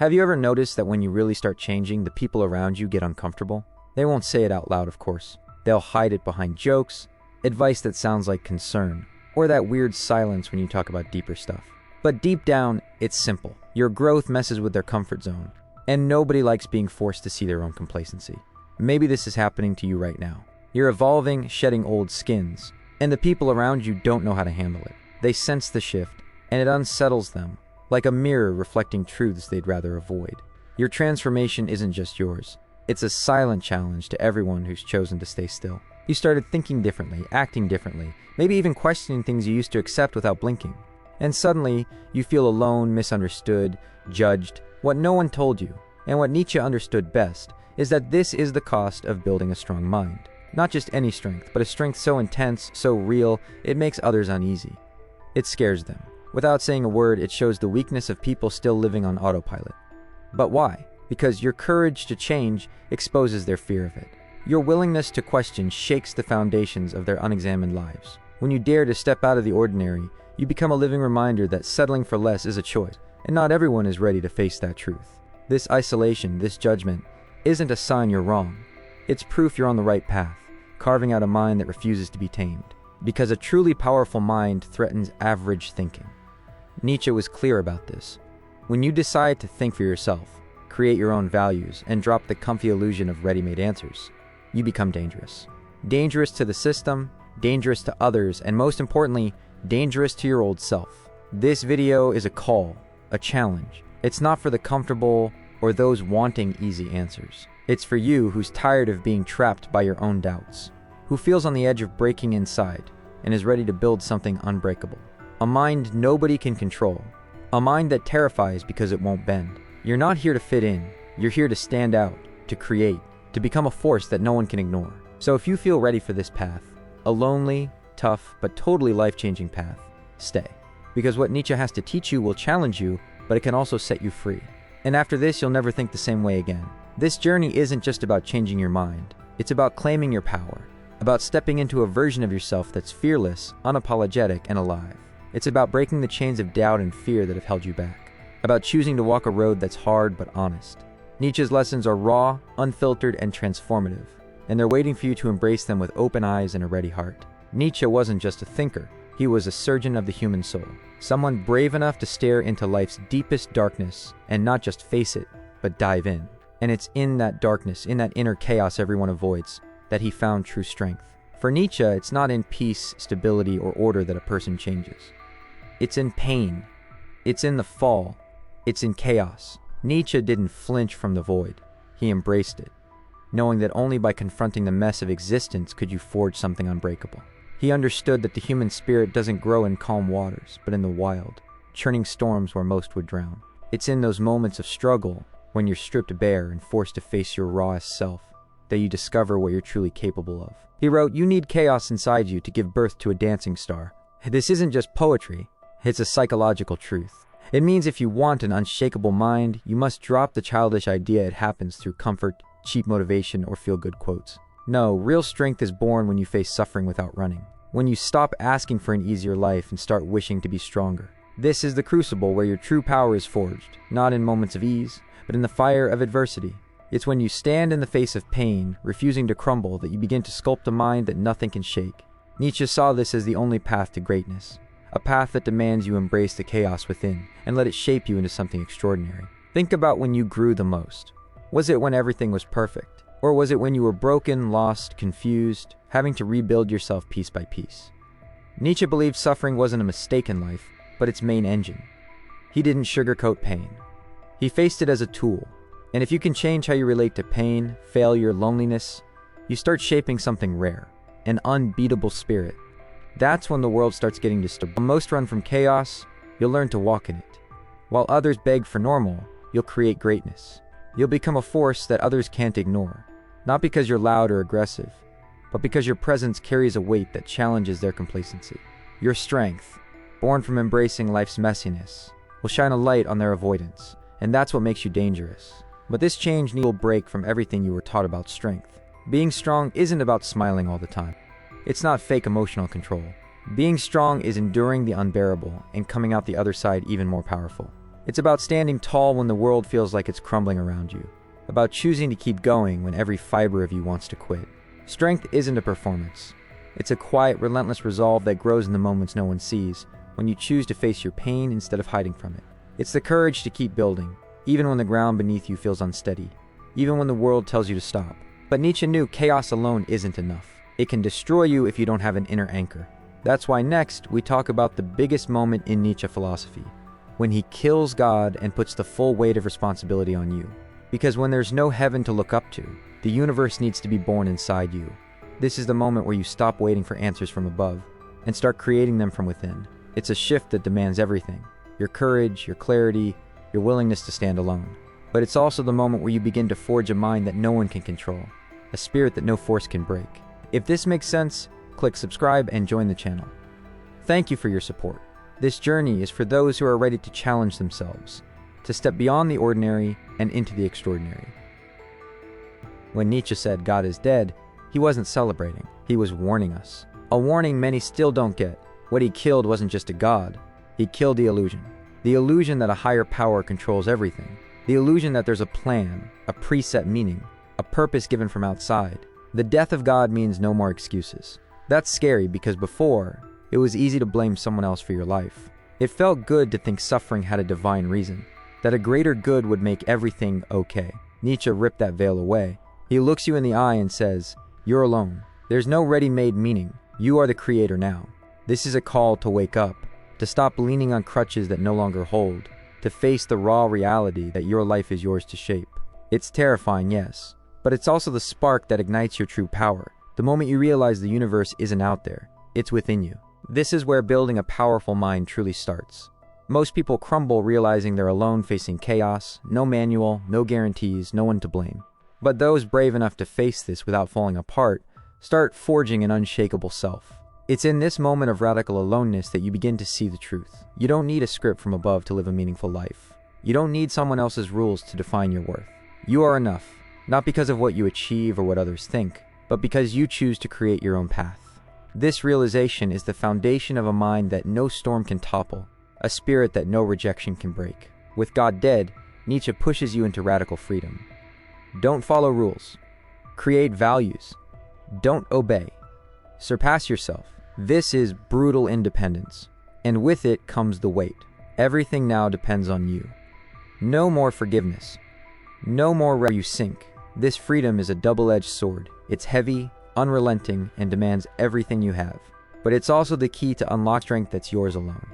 Have you ever noticed that when you really start changing, the people around you get uncomfortable? They won't say it out loud, of course. They'll hide it behind jokes, advice that sounds like concern, or that weird silence when you talk about deeper stuff. But deep down, it's simple. Your growth messes with their comfort zone, and nobody likes being forced to see their own complacency. Maybe this is happening to you right now. You're evolving, shedding old skins, and the people around you don't know how to handle it. They sense the shift, and it unsettles them, like a mirror reflecting truths they'd rather avoid. Your transformation isn't just yours. It's a silent challenge to everyone who's chosen to stay still. You started thinking differently, acting differently, maybe even questioning things you used to accept without blinking. And suddenly, you feel alone, misunderstood, judged, what no one told you. And what Nietzsche understood best is that this is the cost of building a strong mind. Not just any strength, but a strength so intense, so real, it makes others uneasy. It scares them. Without saying a word, it shows the weakness of people still living on autopilot. But why? Because your courage to change exposes their fear of it. Your willingness to question shakes the foundations of their unexamined lives. When you dare to step out of the ordinary, you become a living reminder that settling for less is a choice, and not everyone is ready to face that truth. This isolation, this judgment, isn't a sign you're wrong. It's proof you're on the right path, carving out a mind that refuses to be tamed. Because a truly powerful mind threatens average thinking. Nietzsche was clear about this. When you decide to think for yourself, create your own values, and drop the comfy illusion of ready-made answers, you become dangerous. Dangerous to the system, dangerous to others, and most importantly, dangerous to your old self. This video is a call, a challenge. It's not for the comfortable or those wanting easy answers. It's for you who's tired of being trapped by your own doubts, who feels on the edge of breaking inside and is ready to build something unbreakable. A mind nobody can control. A mind that terrifies because it won't bend. You're not here to fit in. You're here to stand out, to create, to become a force that no one can ignore. So if you feel ready for this path, a lonely, tough, but totally life-changing path, stay. Because what Nietzsche has to teach you will challenge you, but it can also set you free. And after this, you'll never think the same way again. This journey isn't just about changing your mind. It's about claiming your power, about stepping into a version of yourself that's fearless, unapologetic, and alive. It's about breaking the chains of doubt and fear that have held you back, about choosing to walk a road that's hard but honest. Nietzsche's lessons are raw, unfiltered, and transformative, and they're waiting for you to embrace them with open eyes and a ready heart. Nietzsche wasn't just a thinker, he was a surgeon of the human soul, someone brave enough to stare into life's deepest darkness and not just face it, but dive in. And it's in that darkness, in that inner chaos everyone avoids, that he found true strength. For Nietzsche, it's not in peace, stability, or order that a person changes. It's in pain. It's in the fall. It's in chaos. Nietzsche didn't flinch from the void. He embraced it, knowing that only by confronting the mess of existence could you forge something unbreakable. He understood that the human spirit doesn't grow in calm waters, but in the wild, churning storms where most would drown. It's in those moments of struggle, when you're stripped bare and forced to face your rawest self, that you discover what you're truly capable of. He wrote, "You need chaos inside you to give birth to a dancing star." This isn't just poetry, it's a psychological truth. It means if you want an unshakable mind, you must drop the childish idea it happens through comfort, cheap motivation, or feel-good quotes. No, real strength is born when you face suffering without running, when you stop asking for an easier life and start wishing to be stronger. This is the crucible where your true power is forged, not in moments of ease, but in the fire of adversity. It's when you stand in the face of pain, refusing to crumble, that you begin to sculpt a mind that nothing can shake. Nietzsche saw this as the only path to greatness, a path that demands you embrace the chaos within and let it shape you into something extraordinary. Think about when you grew the most. Was it when everything was perfect? Or was it when you were broken, lost, confused, having to rebuild yourself piece by piece? Nietzsche believed suffering wasn't a mistake in life, but its main engine. He didn't sugarcoat pain. He faced it as a tool. And if you can change how you relate to pain, failure, loneliness, you start shaping something rare, an unbeatable spirit. That's when the world starts getting disturbed. While most run from chaos, you'll learn to walk in it. While others beg for normal, you'll create greatness. You'll become a force that others can't ignore, not because you're loud or aggressive, but because your presence carries a weight that challenges their complacency. Your strength, born from embracing life's messiness, will shine a light on their avoidance, and that's what makes you dangerous. But this change will break from everything you were taught about strength. Being strong isn't about smiling all the time. It's not fake emotional control. Being strong is enduring the unbearable and coming out the other side even more powerful. It's about standing tall when the world feels like it's crumbling around you. About choosing to keep going when every fiber of you wants to quit. Strength isn't a performance. It's a quiet, relentless resolve that grows in the moments no one sees, when you choose to face your pain instead of hiding from it. It's the courage to keep building, even when the ground beneath you feels unsteady, even when the world tells you to stop. But Nietzsche knew chaos alone isn't enough. It can destroy you if you don't have an inner anchor. That's why next, we talk about the biggest moment in Nietzsche philosophy, when he kills God and puts the full weight of responsibility on you. Because when there's no heaven to look up to, the universe needs to be born inside you. This is the moment where you stop waiting for answers from above and start creating them from within. It's a shift that demands everything: your courage, your clarity, your willingness to stand alone. But it's also the moment where you begin to forge a mind that no one can control, a spirit that no force can break. If this makes sense, click subscribe and join the channel. Thank you for your support. This journey is for those who are ready to challenge themselves, to step beyond the ordinary and into the extraordinary. When Nietzsche said God is dead, he wasn't celebrating, he was warning us. A warning many still don't get. What he killed wasn't just a god, he killed the illusion. The illusion that a higher power controls everything. The illusion that there's a plan, a preset meaning, a purpose given from outside. The death of God means no more excuses. That's scary because before, it was easy to blame someone else for your life. It felt good to think suffering had a divine reason, that a greater good would make everything okay. Nietzsche ripped that veil away. He looks you in the eye and says, "You're alone. There's no ready-made meaning. You are the creator now." This is a call to wake up, to stop leaning on crutches that no longer hold, to face the raw reality that your life is yours to shape. It's terrifying, yes, but it's also the spark that ignites your true power. The moment you realize the universe isn't out there, it's within you. This is where building a powerful mind truly starts. Most people crumble realizing they're alone facing chaos, no manual, no guarantees, no one to blame. But those brave enough to face this without falling apart start forging an unshakable self. It's in this moment of radical aloneness that you begin to see the truth. You don't need a script from above to live a meaningful life. You don't need someone else's rules to define your worth. You are enough, not because of what you achieve or what others think, but because you choose to create your own path. This realization is the foundation of a mind that no storm can topple, a spirit that no rejection can break. With God dead, Nietzsche pushes you into radical freedom. Don't follow rules. Create values. Don't obey. Surpass yourself. This is brutal independence, and with it comes the weight. Everything now depends on you. No more forgiveness. No more where you sink. This freedom is a double-edged sword. It's heavy, unrelenting, and demands everything you have. But it's also the key to unlock strength that's yours alone,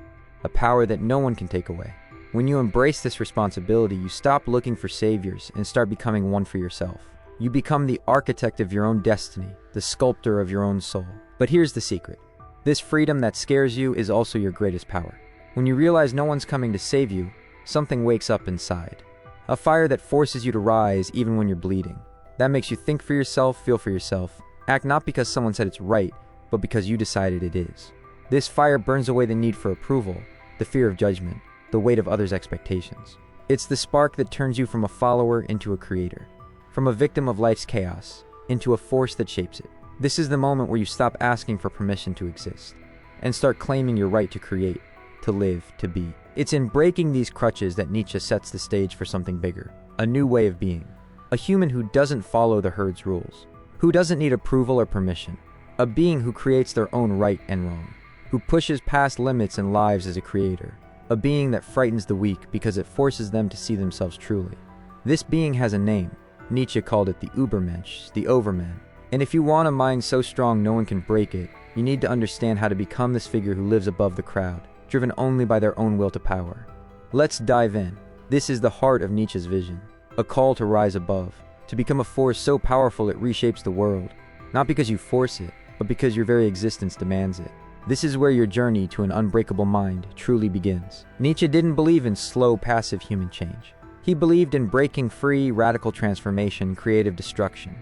a power that no one can take away. When you embrace this responsibility, you stop looking for saviors and start becoming one for yourself. You become the architect of your own destiny, the sculptor of your own soul. But here's the secret. This freedom that scares you is also your greatest power. When you realize no one's coming to save you, something wakes up inside. A fire that forces you to rise even when you're bleeding. That makes you think for yourself, feel for yourself, act not because someone said it's right, but because you decided it is. This fire burns away the need for approval, the fear of judgment, the weight of others' expectations. It's the spark that turns you from a follower into a creator, from a victim of life's chaos into a force that shapes it. This is the moment where you stop asking for permission to exist and start claiming your right to create, to live, to be. It's in breaking these crutches that Nietzsche sets the stage for something bigger, a new way of being. A human who doesn't follow the herd's rules, who doesn't need approval or permission. A being who creates their own right and wrong, who pushes past limits and lives as a creator. A being that frightens the weak because it forces them to see themselves truly. This being has a name. Nietzsche called it the Übermensch, the Overman. And if you want a mind so strong no one can break it, you need to understand how to become this figure who lives above the crowd, driven only by their own will to power. Let's dive in. This is the heart of Nietzsche's vision, a call to rise above, to become a force so powerful it reshapes the world, not because you force it, but because your very existence demands it. This is where your journey to an unbreakable mind truly begins. Nietzsche didn't believe in slow, passive human change. He believed in breaking free, radical transformation, creative destruction.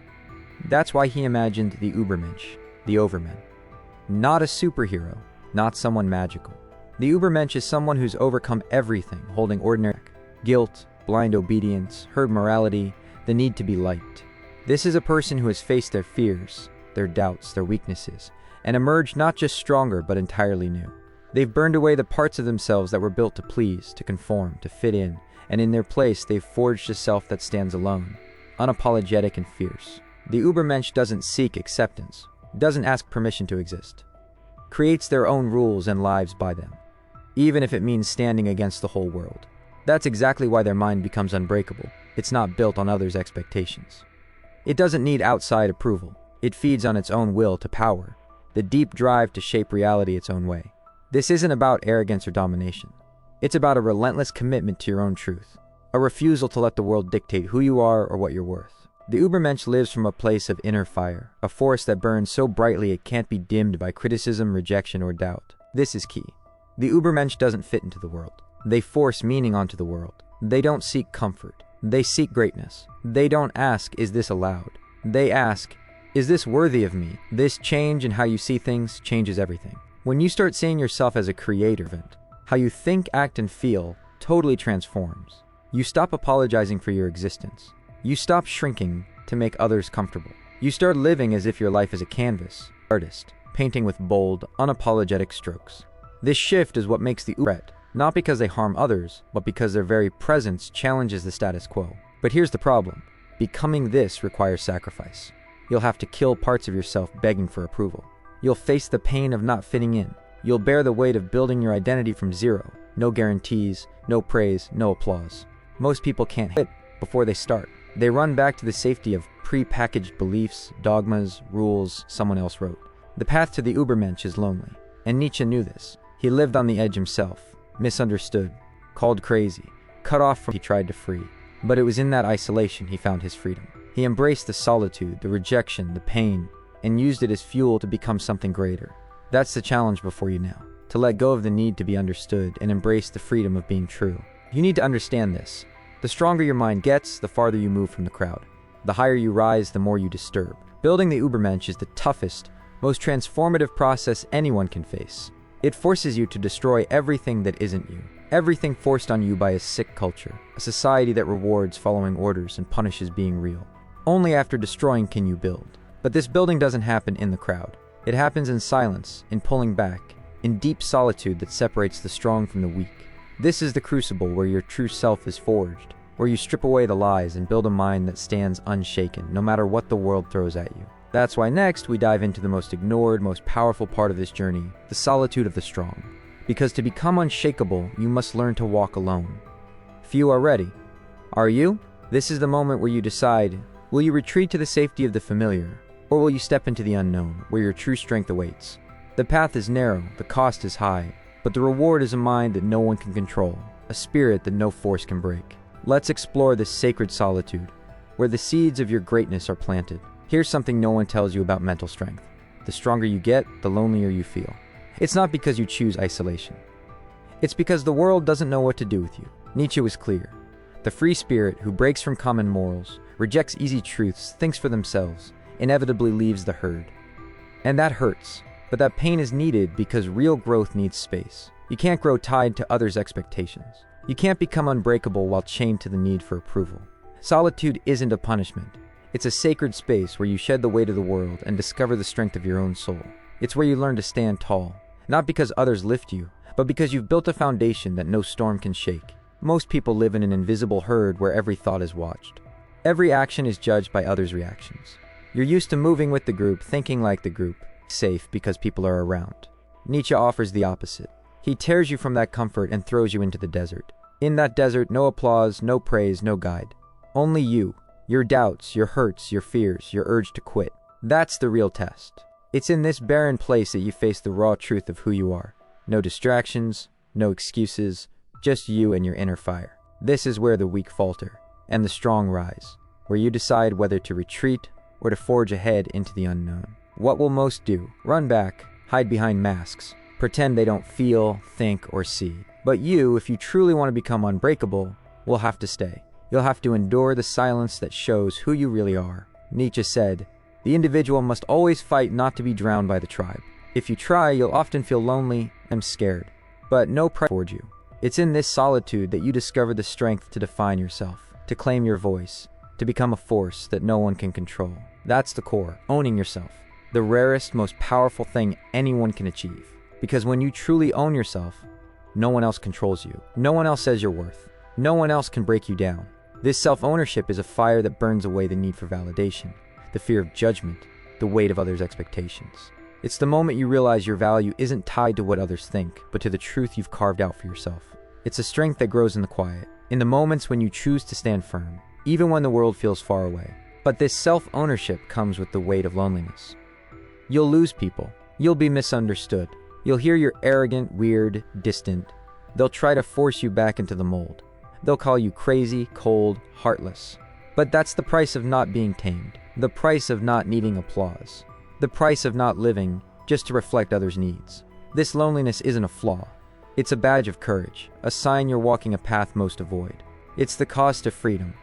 That's why he imagined the Übermensch, the Overman. Not a superhero, not someone magical. The Übermensch is someone who's overcome everything, holding ordinary guilt, blind obedience, herd morality, the need to be liked. This is a person who has faced their fears, their doubts, their weaknesses, and emerged not just stronger but entirely new. They've burned away the parts of themselves that were built to please, to conform, to fit in, and in their place they've forged a self that stands alone, unapologetic and fierce. The Übermensch doesn't seek acceptance, doesn't ask permission to exist, creates their own rules and lives by them, even if it means standing against the whole world. That's exactly why their mind becomes unbreakable. It's not built on others' expectations. It doesn't need outside approval. It feeds on its own will to power, the deep drive to shape reality its own way. This isn't about arrogance or domination. It's about a relentless commitment to your own truth, a refusal to let the world dictate who you are or what you're worth. The Übermensch lives from a place of inner fire, a force that burns so brightly it can't be dimmed by criticism, rejection, or doubt. This is key. The Übermensch doesn't fit into the world. They force meaning onto the world. They don't seek comfort. They seek greatness. They don't ask, is this allowed? They ask, is this worthy of me? This change in how you see things changes everything. When you start seeing yourself as a creator, how you think, act, and feel totally transforms. You stop apologizing for your existence. You stop shrinking to make others comfortable. You start living as if your life is a canvas, artist, painting with bold, unapologetic strokes. This shift is what makes the threat, not because they harm others, but because their very presence challenges the status quo. But here's the problem. Becoming this requires sacrifice. You'll have to kill parts of yourself begging for approval. You'll face the pain of not fitting in. You'll bear the weight of building your identity from zero. No guarantees, no praise, no applause. Most people can't hit before they start. They run back to the safety of pre-packaged beliefs, dogmas, rules someone else wrote. The path to the Übermensch is lonely, and Nietzsche knew this. He lived on the edge himself, misunderstood, called crazy, cut off from he tried to free. But it was in that isolation he found his freedom. He embraced the solitude, the rejection, the pain, and used it as fuel to become something greater. That's the challenge before you now, to let go of the need to be understood and embrace the freedom of being true. You need to understand this. The stronger your mind gets, the farther you move from the crowd. The higher you rise, the more you disturb. Building the Übermensch is the toughest, most transformative process anyone can face. It forces you to destroy everything that isn't you. Everything forced on you by a sick culture, a society that rewards following orders and punishes being real. Only after destroying can you build. But this building doesn't happen in the crowd. It happens in silence, in pulling back, in deep solitude that separates the strong from the weak. This is the crucible where your true self is forged, where you strip away the lies and build a mind that stands unshaken, no matter what the world throws at you. That's why next we dive into the most ignored, most powerful part of this journey, the solitude of the strong. Because to become unshakable, you must learn to walk alone. Few are ready. Are you? This is the moment where you decide, will you retreat to the safety of the familiar, or will you step into the unknown, where your true strength awaits? The path is narrow, the cost is high, but the reward is a mind that no one can control, a spirit that no force can break. Let's explore this sacred solitude, where the seeds of your greatness are planted. Here's something no one tells you about mental strength. The stronger you get, the lonelier you feel. It's not because you choose isolation. It's because the world doesn't know what to do with you. Nietzsche was clear. The free spirit who breaks from common morals, rejects easy truths, thinks for themselves, inevitably leaves the herd. And that hurts, but that pain is needed because real growth needs space. You can't grow tied to others' expectations. You can't become unbreakable while chained to the need for approval. Solitude isn't a punishment. It's a sacred space where you shed the weight of the world and discover the strength of your own soul. It's where you learn to stand tall, not because others lift you, but because you've built a foundation that no storm can shake. Most people live in an invisible herd where every thought is watched. Every action is judged by others' reactions. You're used to moving with the group, thinking like the group, safe because people are around. Nietzsche offers the opposite. He tears you from that comfort and throws you into the desert. In that desert, no applause, no praise, no guide. Only you, your doubts, your hurts, your fears, your urge to quit. That's the real test. It's in this barren place that you face the raw truth of who you are. No distractions, no excuses, just you and your inner fire. This is where the weak falter, and the strong rise, where you decide whether to retreat or to forge ahead into the unknown. What will most do? Run back, hide behind masks, pretend they don't feel, think, or see. But you, if you truly want to become unbreakable, will have to stay. You'll have to endure the silence that shows who you really are. Nietzsche said, "The individual must always fight not to be drowned by the tribe. If you try, you'll often feel lonely and scared, but no pride toward you. It's in this solitude that you discover the strength to define yourself, to claim your voice, to become a force that no one can control. That's the core, owning yourself, the rarest, most powerful thing anyone can achieve." Because when you truly own yourself, no one else controls you. No one else says your worth. No one else can break you down. This self-ownership is a fire that burns away the need for validation, the fear of judgment, the weight of others' expectations. It's the moment you realize your value isn't tied to what others think, but to the truth you've carved out for yourself. It's a strength that grows in the quiet, in the moments when you choose to stand firm, even when the world feels far away. But this self-ownership comes with the weight of loneliness. You'll lose people. You'll be misunderstood. You'll hear you're arrogant, weird, distant. They'll try to force you back into the mold. They'll call you crazy, cold, heartless. But that's the price of not being tamed. The price of not needing applause. The price of not living just to reflect others' needs. This loneliness isn't a flaw. It's a badge of courage, a sign you're walking a path most avoid. It's the cost of freedom,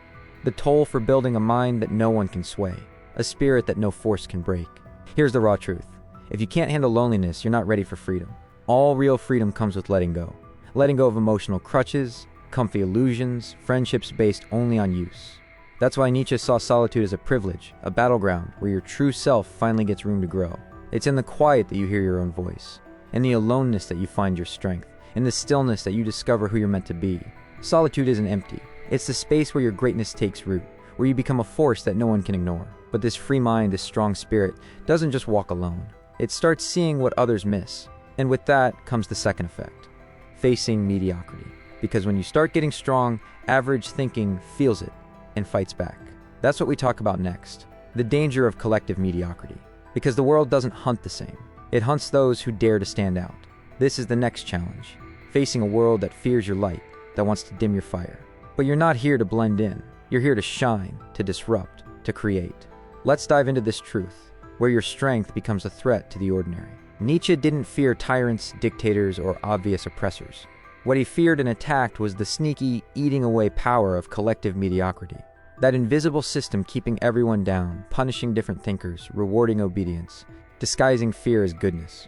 the toll for building a mind that no one can sway, a spirit that no force can break. Here's the raw truth. If you can't handle loneliness, you're not ready for freedom. All real freedom comes with letting go. Letting go of emotional crutches, comfy illusions, friendships based only on use. That's why Nietzsche saw solitude as a privilege, a battleground where your true self finally gets room to grow. It's in the quiet that you hear your own voice, in the aloneness that you find your strength, in the stillness that you discover who you're meant to be. Solitude isn't empty. It's the space where your greatness takes root, where you become a force that no one can ignore. But this free mind, this strong spirit, doesn't just walk alone. It starts seeing what others miss. And with that comes the second effect, facing mediocrity. Because when you start getting strong, average thinking feels it and fights back. That's what we talk about next, the danger of collective mediocrity. Because the world doesn't hunt the same. It hunts those who dare to stand out. This is the next challenge, facing a world that fears your light, that wants to dim your fire. But you're not here to blend in. You're here to shine, to disrupt, to create. Let's dive into this truth, where your strength becomes a threat to the ordinary. Nietzsche didn't fear tyrants, dictators, or obvious oppressors. What he feared and attacked was the sneaky, eating away power of collective mediocrity. That invisible system keeping everyone down, punishing different thinkers, rewarding obedience, disguising fear as goodness.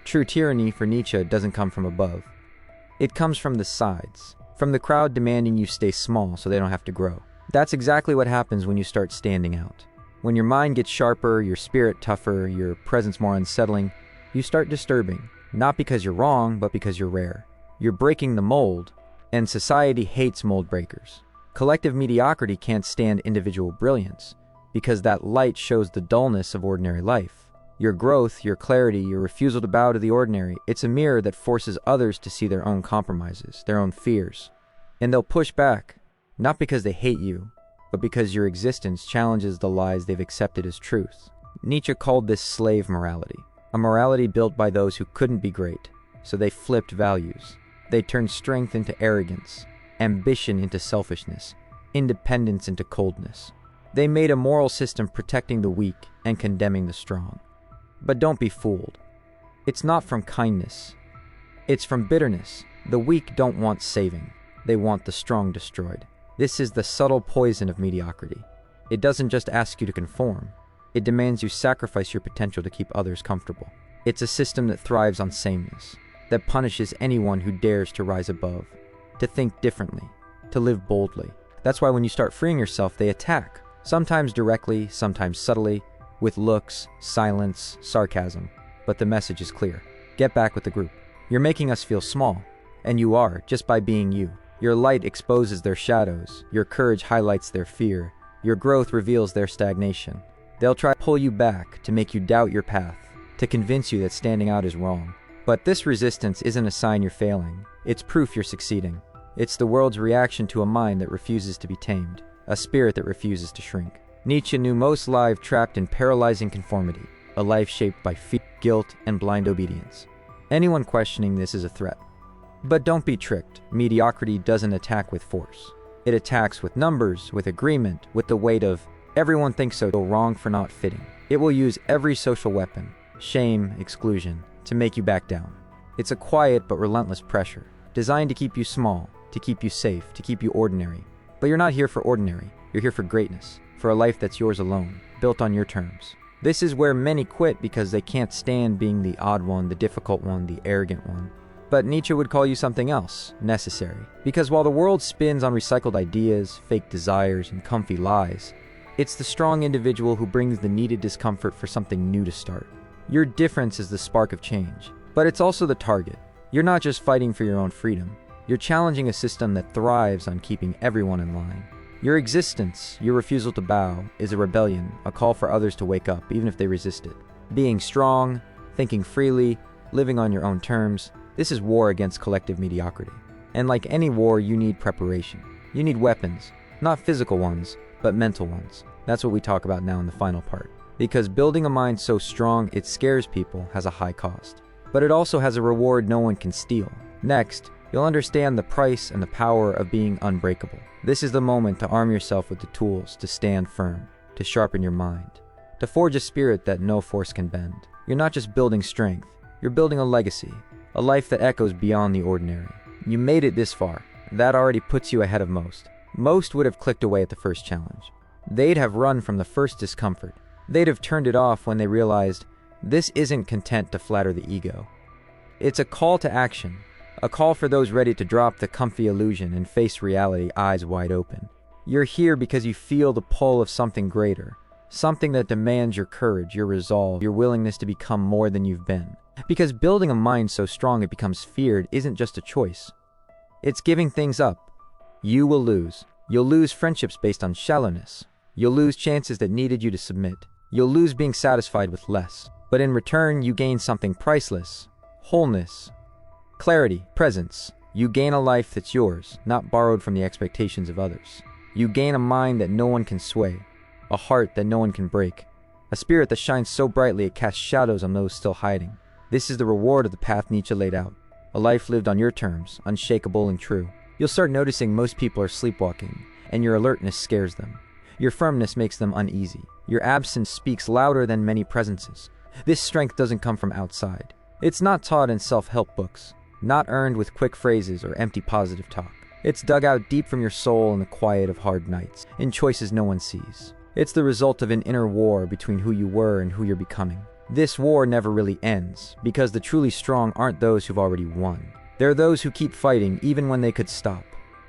True tyranny for Nietzsche doesn't come from above. It comes from the sides, from the crowd demanding you stay small so they don't have to grow. That's exactly what happens when you start standing out. When your mind gets sharper, your spirit tougher, your presence more unsettling, you start disturbing, not because you're wrong, but because you're rare. You're breaking the mold, and society hates mold breakers. Collective mediocrity can't stand individual brilliance, because that light shows the dullness of ordinary life. Your growth, your clarity, your refusal to bow to the ordinary, it's a mirror that forces others to see their own compromises, their own fears. And they'll push back, not because they hate you, but because your existence challenges the lies they've accepted as truth. Nietzsche called this slave morality, a morality built by those who couldn't be great, so they flipped values. They turned strength into arrogance, ambition into selfishness, independence into coldness. They made a moral system protecting the weak and condemning the strong. But don't be fooled. It's not from kindness. It's from bitterness. The weak don't want saving. They want the strong destroyed. This is the subtle poison of mediocrity. It doesn't just ask you to conform. It demands you sacrifice your potential to keep others comfortable. It's a system that thrives on sameness, that punishes anyone who dares to rise above, to think differently, to live boldly. That's why when you start freeing yourself, they attack. Sometimes directly, sometimes subtly, with looks, silence, sarcasm. But the message is clear. Get back with the group. You're making us feel small. And you are, just by being you. Your light exposes their shadows. Your courage highlights their fear. Your growth reveals their stagnation. They'll try to pull you back, to make you doubt your path, to convince you that standing out is wrong. But this resistance isn't a sign you're failing. It's proof you're succeeding. It's the world's reaction to a mind that refuses to be tamed, a spirit that refuses to shrink. Nietzsche knew most live trapped in paralyzing conformity, a life shaped by fear, guilt, and blind obedience. Anyone questioning this is a threat. But don't be tricked. Mediocrity doesn't attack with force. It attacks with numbers, with agreement, with the weight of everyone thinks so, wrong for not fitting. It will use every social weapon, shame, exclusion, to make you back down. It's a quiet but relentless pressure, designed to keep you small, to keep you safe, to keep you ordinary. But you're not here for ordinary. You're here for greatness, for a life that's yours alone, built on your terms. This is where many quit because they can't stand being the odd one, the difficult one, the arrogant one. But Nietzsche would call you something else, necessary. Because while the world spins on recycled ideas, fake desires, and comfy lies, it's the strong individual who brings the needed discomfort for something new to start. Your difference is the spark of change. But But it's also the target. You're not just fighting for your own freedom. You're challenging a system that thrives on keeping everyone in line. Your existence, your refusal to bow, is a rebellion, a call for others to wake up, even if they resist it. Being strong, thinking freely, living on your own terms, this is war against collective mediocrity. And like any war, you need preparation. You need weapons, not physical ones, but mental ones. That's what we talk about now in the final part. Because building a mind so strong it scares people has a high cost. But it also has a reward no one can steal. Next, you'll understand the price and the power of being unbreakable. This is the moment to arm yourself with the tools to stand firm, to sharpen your mind, to forge a spirit that no force can bend. You're not just building strength, you're building a legacy, a life that echoes beyond the ordinary. You made it this far. That already puts you ahead of most. Most would have clicked away at the first challenge. They'd have run from the first discomfort. They'd have turned it off when they realized this isn't content to flatter the ego. It's a call to action, a call for those ready to drop the comfy illusion and face reality eyes wide open. You're here because you feel the pull of something greater, something that demands your courage, your resolve, your willingness to become more than you've been. Because building a mind so strong it becomes feared isn't just a choice. It's giving things up. You will lose. You'll lose friendships based on shallowness. You'll lose chances that needed you to submit. You'll lose being satisfied with less. But in return, you gain something priceless. Wholeness. Clarity. Presence. You gain a life that's yours, not borrowed from the expectations of others. You gain a mind that no one can sway. A heart that no one can break. A spirit that shines so brightly it casts shadows on those still hiding. This is the reward of the path Nietzsche laid out. A life lived on your terms, unshakable and true. You'll start noticing most people are sleepwalking, and your alertness scares them. Your firmness makes them uneasy. Your absence speaks louder than many presences. This strength doesn't come from outside. It's not taught in self-help books, not earned with quick phrases or empty positive talk. It's dug out deep from your soul in the quiet of hard nights, in choices no one sees. It's the result of an inner war between who you were and who you're becoming. This war never really ends, because the truly strong aren't those who've already won. They're those who keep fighting even when they could stop.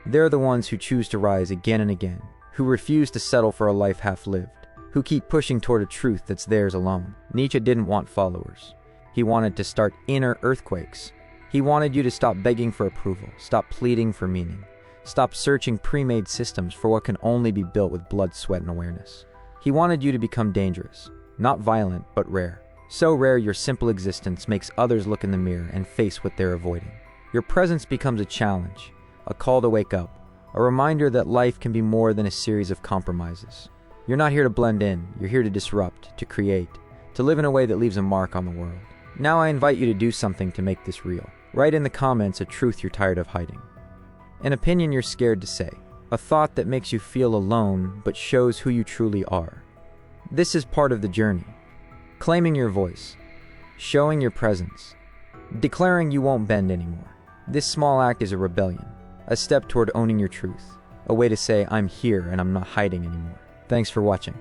They're the ones who choose to rise again and again, who refuse to settle for a life half-lived, who keep pushing toward a truth that's theirs alone. Nietzsche didn't want followers. He wanted to start inner earthquakes. He wanted you to stop begging for approval, stop pleading for meaning, stop searching pre-made systems for what can only be built with blood, sweat, and awareness. He wanted you to become dangerous, not violent, but rare. So rare your simple existence makes others look in the mirror and face what they're avoiding. Your presence becomes a challenge, a call to wake up, a reminder that life can be more than a series of compromises. You're not here to blend in, you're here to disrupt, to create, to live in a way that leaves a mark on the world. Now I invite you to do something to make this real. Write in the comments a truth you're tired of hiding, an opinion you're scared to say, a thought that makes you feel alone but shows who you truly are. This is part of the journey. Claiming your voice, showing your presence, declaring you won't bend anymore. This small act is a rebellion, a step toward owning your truth, a way to say I'm here and I'm not hiding anymore. Thanks for watching.